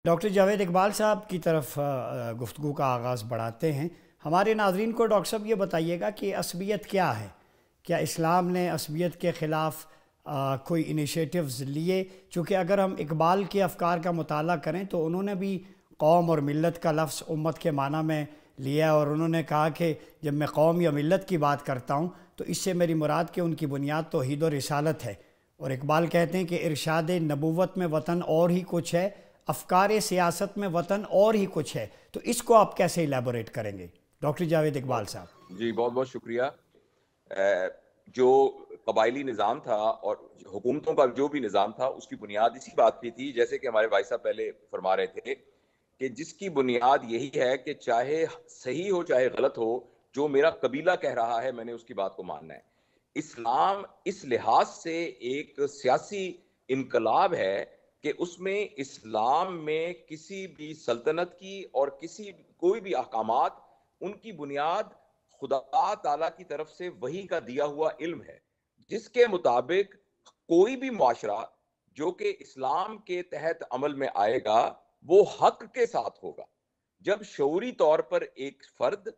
Doctor Javed Iqbal صاحب کی طرف گفتگو کا آغاز بڑھاتے ہیں۔ ہمارے ناظرین کو ڈاکٹر صاحب یہ بتائیے گا کہ عصبیت کیا ہے؟ کیا اسلام نے عصبیت کے خلاف کوئی انیشیٹوز لیے؟ چونکہ اگر ہم اقبال کے افکار کا مطالعہ کریں تو انہوں نے بھی قوم اور ملت کا لفظ امت کے معنی میں لیا، اور انہوں نے کہا کہ جب میں قوم یا ملت کی بات کرتا ہوں تو اس سے میری مراد کہ ان کی بنیاد توحید و رسالت ہے۔ اور اقبال کہتے ہیں کہ ارشاد نبوت میں وطن اور ہی کچھ ہے، افکار سیاست میں وطن اور ہی کچھ ہے۔ تو اس کو آپ کیسے ایلیبوریٹ کریں گے ڈاکٹر جاوید اقبال صاحب؟ جی بہت بہت شکریہ۔ جو قبائلی نظام تھا اور حکومتوں کا جو بھی نظام تھا، اس کی بنیاد اسی بات پہ تھی، جیسے کہ ہمارے بھائی صاحب پہلے فرما رہے تھے کہ جس کی بنیاد یہی ہے کہ چاہے صحیح ہو چاہے غلط ہو، جو میرا قبیلہ کہہ رہا ہے میں نے اس کی بات کو ماننا ہے۔ اسلام اس لحاظ سے ایک سیاسی انقلاب ہے کہ اس میں اسلام میں کسی بھی سلطنت کی اور کوئی بھی احکامات، ان کی بنیاد خدا تعالیٰ کی طرف سے وحی کا دیا ہوا علم ہے، جس کے مطابق کوئی بھی معاشرہ جو کہ اسلام کے تحت عمل میں آئے گا وہ حق کے ساتھ ہوگا۔ جب شعوری طور پر ایک فرد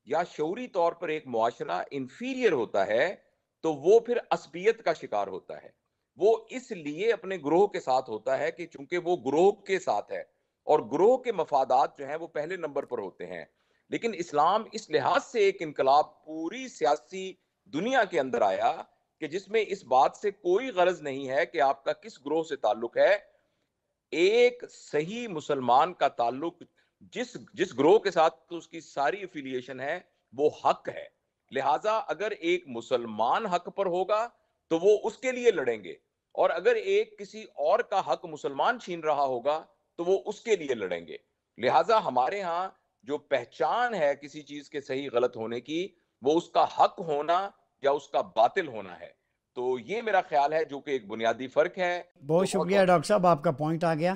یا شعوری طور پر ایک معاشرہ انفیریئر ہوتا ہے تو وہ پھر عصبیت کا شکار ہوتا ہے۔ وہ اس لیے اپنے گروہ کے ساتھ ہوتا ہے کہ چونکہ وہ گروہ کے ساتھ ہے اور گروہ کے مفادات جو ہیں وہ پہلے نمبر پر ہوتے ہیں۔ لیکن اسلام اس لحاظ سے ایک انقلاب پوری سیاسی دنیا کے اندر آیا کہ جس میں اس بات سے کوئی غرض نہیں ہے کہ آپ کا کس گروہ سے تعلق ہے۔ ایک صحیح مسلمان کا تعلق جس گروہ کے ساتھ اس کی ساری افیلیشن ہے وہ حق ہے۔ لہٰذا اگر ایک مسلمان حق پر ہوگا تو وہ اس کے لیے لڑیں گے، اور اگر ایک کسی اور کا حق مسلمان چھین رہا ہوگا تو وہ اس کے لیے لڑیں گے۔ لہٰذا ہمارے ہاں جو پہچان ہے کسی چیز کے صحیح غلط ہونے کی، وہ اس کا حق ہونا یا اس کا باطل ہونا ہے۔ تو یہ میرا خیال ہے جو کہ ایک بنیادی فرق ہے۔ تو بہت شکریہ ڈاکٹر صاحب، آپ کا پوائنٹ آ گیا۔